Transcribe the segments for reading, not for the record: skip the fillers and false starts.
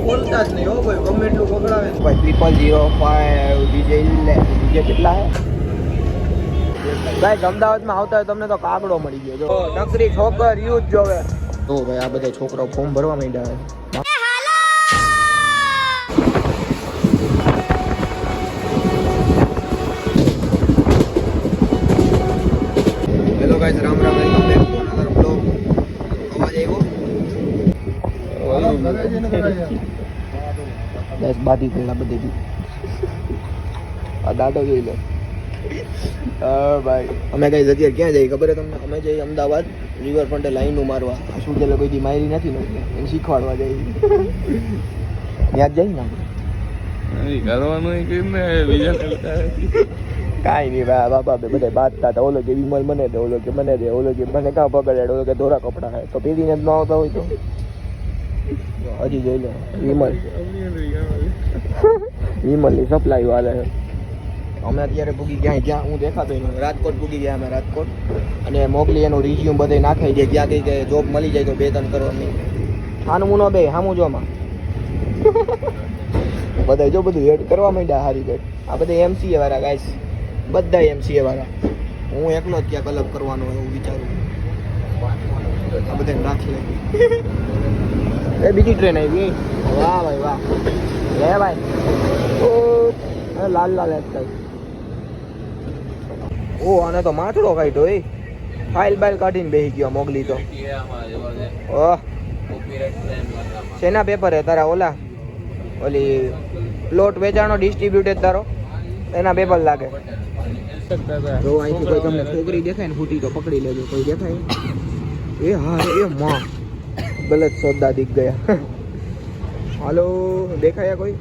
બોલતા જ નહીં હો ભાઈ, ગમે એટલું પકડાવે ભાઈ. 0005 ડીજે કેટલા હે ભાઈ? અમદાવાદમાં આવતા હોય તમને તો કાગડો મળી ગયો. જો નકરી છોકર યુથ જોવે તો ભાઈ આ બધા છોકરાઓ ફોર્મ ભરવા માંડ્યા છે. Hello guys, Ram Ram, welcome back to another blog. અવાજ આવ્યો? બસ બાધી પેલા બધેથી આ દાદો જોઈ લો. હા ભાઈ, અમે કઈ અત્યારે ક્યાં જઈએ ખબર છે તમને? અમે જઈએ અમદાવાદ રિવરફ્રન્ટે લાઈનો મારવા. શું જે કોઈ દી મારી નથી ને એને શીખવાડવા જઈએ. યાદ જાય ને કાંઈ નહીં ભાઈ, બાપા બધા બાંધતા હતા. ઓલો કે વિમલ મને દે, ઓલો કે મને દે, ઓલો કે મને કાં પકડે, ઓલો કે ધોરા કપડા હે તો પહેરીને જ ન આવતા હોય તો હજી જોઈ લો. વિમલની સપ્લાય વાલે છે. અમે અત્યારે પૂગી ગયા જ્યાં હું દેખાતો નહીં, રાજકોટ પૂગી ગયા અમે રાજકોટ. અને મોકલી એનું રિઝ્યુમ બધે નાખાઈ દે, જ્યાં કઈ કે જોબ મળી જાય તો 2-3 કરવાની. આનું મુનો બે હામું જોમાં બધા જો બધું એડ કરવા માંડ્યા. હારી ગઈ આ બધા એમસીએ વાળા ગાઈસ, બધા એમસીએ વાળા. હું એકલો જ ક્યાંક અલગ કરવાનો એવું વિચારું. આ બધા રાખી લે. એ બીજી ટ્રેન આવી. વાહ ભાઈ વાહ, લે ભાઈ. ઓ લાલ લાલ એકતા. ઓ આને તો માથડો કાઢ્યો એ. ફાઇલ બાઇલ કાઢીને બેસી ગયો મોગલી તો. ઓહ શેના પેપર હે તારા? ઓલા ઓલી પ્લોટ વેચાણો ડિસ્ટ્રીબ્યુટેડ તારો એના પેપર લાગે. જો અહીંથી કોઈ તમને છોકરી દેખાય ને ફૂટી તો પકડી લેજો. કોઈ દેખાય એ હા એ માં ગલત સોદા દીક ગયા. હાલો દેખાયા કોઈ?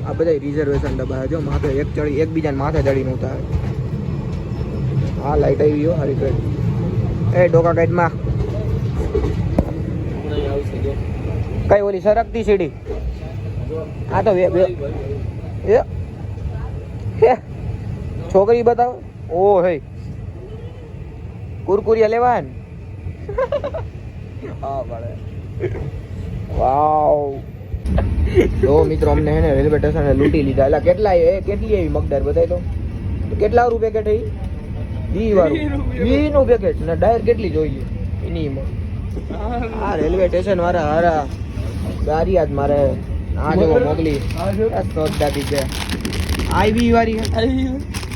આ બધા રિઝર્વેશન ડબ્બા જો માથે એક ચડી એકબીજાને માથે ચડીને ઉતારે. હા લાઈટ આવી ગયો હારી ગઈ. એ ડોકા ગાઈડમાં કઈ ઓલી સરકતી સીડી? આ તો છોકરી બતાવો. ઓ હે કુરકુરિયા લેવા ને. હા ભલે. વાવ. તો મિત્રો અમને હે ને રેલવે સ્ટેશને લૂંટી લીધા. એટલે કેટલા કેટલી એવી મગદાર બતાવી તો કેટલા વાળું પેકેટ એ? 20 વાળું. 20 નું પેકેટ ને ડાયર કેટલી જોઈએ એની? આ રેલવે સ્ટેશન વાળા હારા ગાડી જ મારે. આ જો મોગલી સોદા દી છે. આઈવી વાળી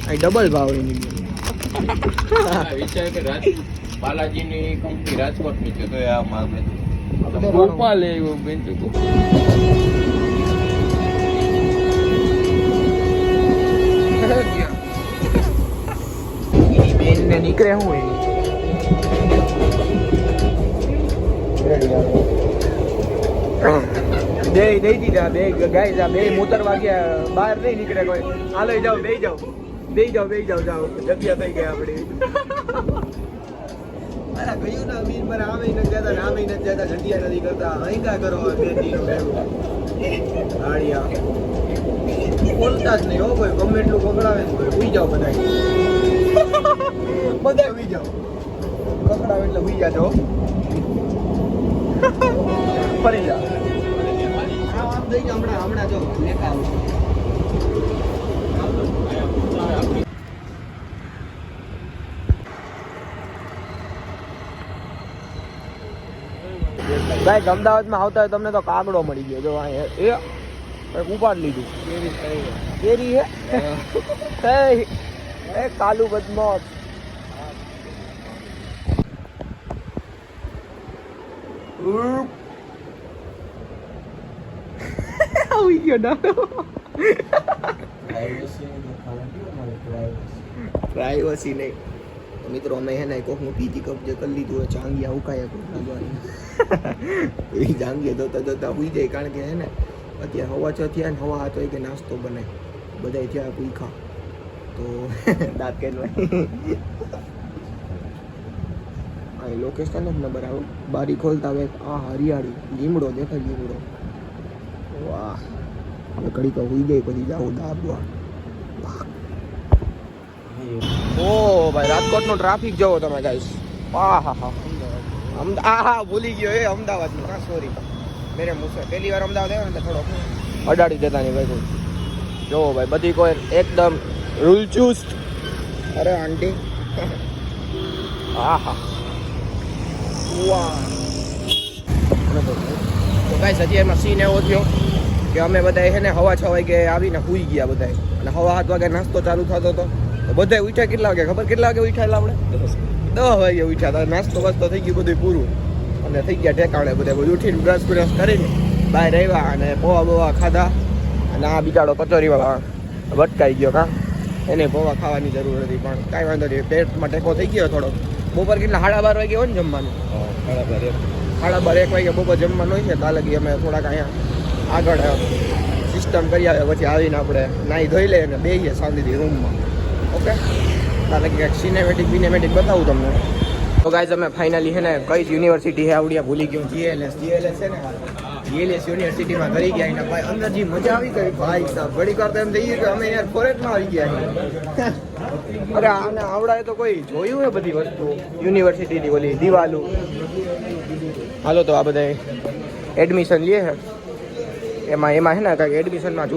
આ ડબલ ભાવ એની. વિચાર કે બાલાજીની કંપની રાજકોટની છે તો આ માગે રૂપા લે એવો બેંચો તો એની બેન ને નીકળે હું એની બે દઈ દીધા. બે ગાય બે મોતર વાગ્યા બહાર નહીં નીકળે કોઈ. હાલો જાઓ બે જાઓ જાઓ જગ્યા થઈ ગયા આપડી. અરે ગયું ને અમીર પર આમે ન જતા, આમે ન જતા, ઘંટિયા નથી કરતા. અહીં કા કરો બે દીનો હાડિયા બોલતા જ નહીં હો ભાઈ. ગમે એટલું પકડાવે ને ભાઈ ઉઈ જાઓ બધા ઉઈ જાઓ. પકડાવે એટલે ઉઈ જાજો. ફરી જાઓ. આમ દઈ જાઓ. હમણાં જો લેખા આવશે. ભાઈ અમદાવાદમાં આવતા હોય તમને તો કાગડો મળી ગયો. જો અહીંયા એ ઉપાડ લીધું. કેરી હે એ કાલુ બદમાશ. આવી ગયો ડાડો. પ્રાઇવસી નહીં મિત્રો. અમે હે ને કોકનું પીજી કબજે કરી લીધું હોય. ચાંગિયા ઉકાયા કોઈ એ જાંગીએ જોતા હુઈ જાય. કારણ કે હે ને અત્યારે હવા 6 થયા ને હવા 7 હોય કે નાસ્તો બને બધા થયા ભૂખા તો દાંત કાઢવા. લોકેશન જ નંબર આવો. બારી ખોલતા હવે આ હરિયાળી લીમડો દેખાય. લીમડો વાહ. હવે ઘડી તો હુઈ જાય પછી જાઓ દાબવા. ઓ ભાઈ રાજકોટનો ટ્રાફિક જોવો તમે ગાઈસ. હા હા હા હા ભૂલી ગયો એ અમદાવાદનું. હા સોરી, મેરે મુસે પહેલી વાર અમદાવાદ આવ્યો ને થોડો અડાડી દેતા નહીં ભાઈ કોઈ. જોવો ભાઈ બધી કોઈ એકદમ રૂલ ચુસ્ત. અરે આંટી હા હા વાહ. તો ગાઈસ હજી એમાં સીન એવો થયો કે અમે બધા છે ને 6:30 વાગે આવીને સૂઈ ગયા બધા, અને 7:30 વાગે નાસ્તો ચાલુ થતો હતો. તો બધા ઉઠ્યા કેટલા વાગે ખબર? કેટલા વાગે ઉઠ્યા આપણે? 10 વાગે ઉઠ્યા હતા. નાસ્તો વાસ્તો થઈ ગયું બધું પૂરું અને થઈ ગયા ઠેકાણે બધા. બધું ઉઠીને બ્રશ કરીને બહાર આવ્યા અને પૌવા બવા ખાધા. અને આ બિચારો કચોરીવાળા ભટકાઈ ગયો. કાં એને પૌવા ખાવાની જરૂર હતી પણ કાંઈ વાંધો નહીં, પેટમાં ટેકો થઈ ગયો થોડો. બપોર કેટલા 12:30 વાગે હોય ને જમવાનું? 12:30 1 વાગે બપોર જમવાનું હોય છે. ત્યાં લગી અમે થોડાક અહીંયા આગળ સિસ્ટમ કરી આવે, પછી આવીને આપણે નાહી ધોઈ લઈએ અને બેસીએ શાંતિથી રૂમમાં. ઓકે, ત્યાં લગી કંઈક સિનેમેટિક બતાવું તમને. તો ગાઈસ અમે ફાઇનલી છે ને કઈ જ યુનિવર્સિટી છે આવડ્યા ભૂલી ગયું. GLS છે ને, GLS યુનિવર્સિટીમાં કરી ગયા. એના ભાઈ અંદર જે મજા આવી ગઈ ભાઈ સાહેબ, ઘડી વાર તો એમ થઈ ગયું કે અમે યાર ફોરેટમાં આવી ગયા. અરે આને આવડાય તો કોઈ જોયું હે બધી વસ્તુ યુનિવર્સિટીની ઓલી દિવાલું. હાલો તો આ બધા એડમિશન લે છે એમાં છે ને કાંઈક એડમિશનમાં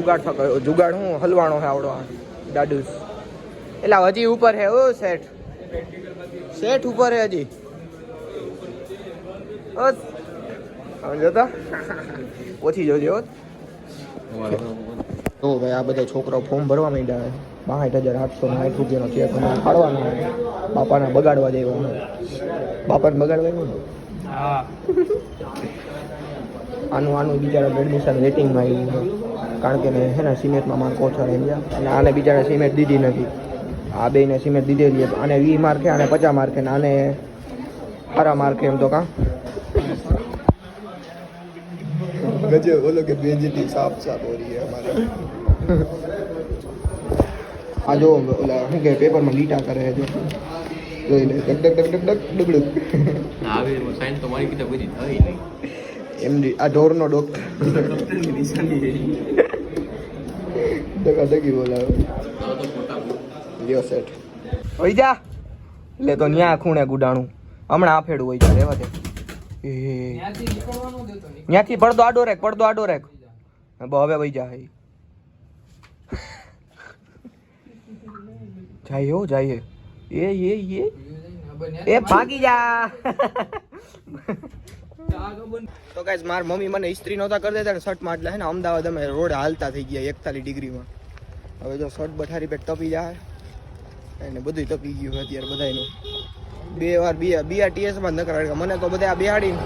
જુગાડ હું હલવાણો છે આવડો દાડુસ. એટલે હજી ઉપર છે ઓ સેટ ઉપર છે હજી. જોતા ઓછી જોજો. તો ભાઈ આ બધા છોકરાઓ ફોર્મ ભરવા માંડ્યા. 62,860 રૂપિયાનો ચેક અમારે ફાળવાનો. બાપાને બગાડવા દેવાનો. બાપાને બગાડવા આવ્યો ને આનું બિચારા એડમિશન વેટિંગમાં આવી ગયું, કારણ કે મેં છે ને સિમેન્ટમાં માર્ક ઓછા રહી ગયા અને આને બિચારા સિમેન્ટ દીધી નથી. આ બેને સિમેન્ટ દીધેલી. આને 20 માર્કે, આને 50 માર્કે, ને આને સારા માર્કે. એમ તો કાં ગજે બોલો કે બેજતી સાફ હો રહી હે હમારે. આ જો ઓલા શું કે પેપરમાં લીટા કરે છે, જો જોઈ લે. ડક ડગડું આવે સાઈન તો મારી કિતાબ બધી થઈ નહીં. એમડી આ ઢોરનો ડોક્ટર ડગી બોલાવે. લ્યો સેટ હોય જા. એટલે તો ન્યા ખૂણે ગુડાણું હમણાં આફેડું હોય જા. રહેવા દે. ત્યાંથી પડદો આડો રાખ. હવે વહી જા. જાય એ ભાગી જા. તો ગાઈસ મારી મમ્મી મને ઇસ્ત્રી નહોતા કરી દેતા ને શર્ટમાં, એટલે હે ને અમદાવાદ અમે રોડ હાલતા થઈ ગયા 41 ડિગ્રીમાં. હવે જો શર્ટ બઠારી પેટ તપી જાય એને બધું તપી ગયું અત્યારે બધાનું. 2 વાર BRTS-માં જ ન કરાવે મને તો બધા આ બેહાડીને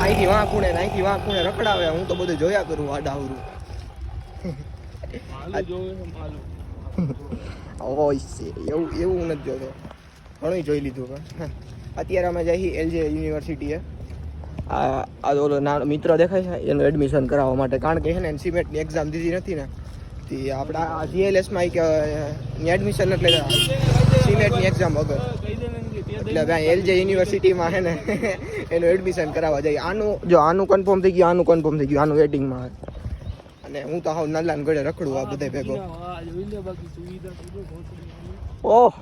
અહીંથી વાં ખૂણે રખડાવે. હું તો બધું જોયા કરું આડાવરું. એવું નથી જોતો, ઘણું જોઈ લીધું. અત્યારે અમે જઈએ LJ યુનિવર્સિટીએ. આ ઓલો મિત્ર દેખાય છે એનું એડમિશન કરાવવા માટે, કારણ કે છે ને સિમેન્ટની એક્ઝામ દીધી નથી ને તે આપણા GLS-માં કે એડમિશન એટલે સિમેન્ટની એક્ઝામ વગર. એટલે ભાઈ LJ યુનિવર્સિટીમાં છે ને એનું એડમિશન કરાવવા જાય. આનું કન્ફર્મ થઈ ગયું, આનું વેટિંગમાં. અને હું તો હાવ નાલાન ગળે રખડું આ બધે ભેગો. ઓહ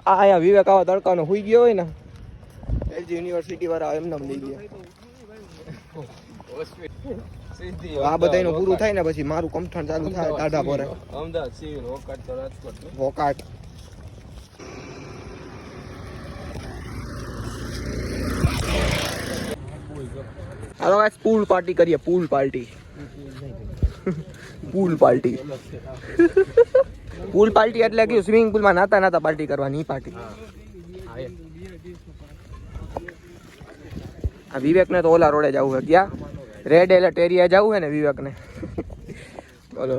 આ અહીંયા વિવેક આવા તડકાનો હુઈ ગયો હોય ને LJ યુનિવર્સિટી વાળા એમને લઈ ગયા. આ બધાનું પૂરું થાય ને પછી મારું કમઠણ ચાલુ થાય ટાઢા પોરે. વોકાટ હાલો ગાઈસ પૂલ પાર્ટી કરીએ. પૂલ પાર્ટી એટલે કે સ્વિમિંગ પુલમાં નાતા પાર્ટી કરવાની પાર્ટી. આ વિવેકને તો ઓલા રોડે જવું છે. ક્યાં રેડ એલર્ટ એરિયા જવું છે ને વિવેકને. બોલો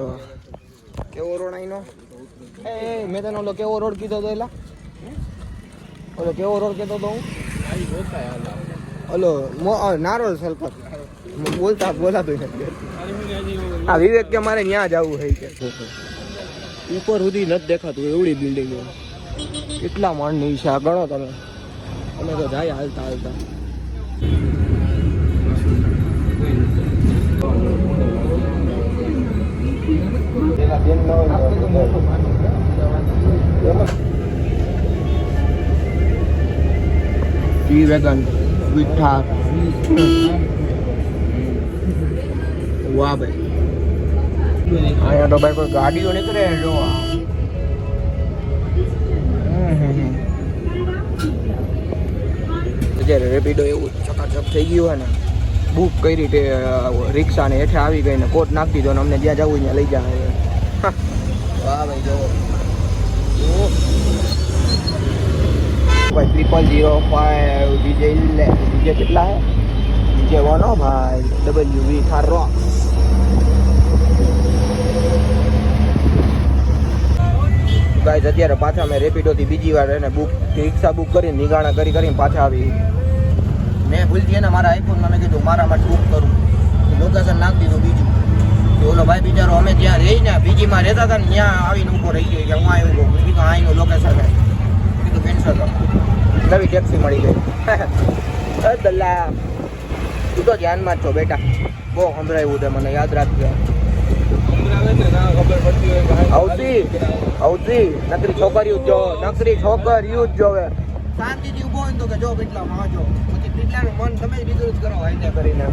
કેવો રોડ અહીંનો? મેં તને ઓલો કેવો રોડ કીધો હતો? કેવો રોડ કહેતો હતો હું? ઓલો નારોલ સલ્ફર બોલાતું નથી. આ વિવેક કે મારે ત્યાં જવું છે કે ઉપર સુધી નથી દેખાતું એવડી બિલ્ડિંગ. કેટલા માળની છે આ ગણો તમે. અમે તો જાય હાલતા G-Wagon મીઠા વાહ ભાઈ અહીંયા તો ભાઈ કોઈ ગાડીઓ નીકળે જો અત્યારે રેપિડો એવું ચકાચક થઈ ગયું હોય ને બુક કઈ રીતે રિક્ષા ને હેઠે આવી ગઈ ને કોટ નાખી દીધો ને અમને જ્યાં જવું ત્યાં લઈ જાય વાહ ભાઈ જો ભાઈ 0005 ડીજે કેટલા હે ડીજે વાનો ભાઈ WV થાર રોક ગાઈસ અત્યારે પાછા મેં રેપિડોથી બીજી વાર એને બુક રિક્ષા બુક કરીને નિગાણા કરીને પાછા આવી મેં ભૂલથી એને મારા આઈફોનમાં મેં કીધું મારા માટે બુક કરું લોકેશન નાખી દીધું બીજું તો ઓલો ભાઈ બિચારો અમે જ્યાં રહી ને બીજીમાં રહેતા હતા ને ત્યાં આવીને ઊભો રહી ગયો કે હું આવ્યો કીધું અહીંનું લોકેશન કીધું કેન્સલ નવી ટેક્સી મળી ગઈ દલ્લા તું તો ધ્યાનમાં જ છો બેટા બહુ સંભળાવ્યું છે મને યાદ રાખજો આવતી નકરી છોકરીઓ જ જોવે શાંતિથી ઉભો હોય તો કે જો કેટલા માં જો પછી કેટલાનું મન તમે બીજું જ કરો હાઈને કરીને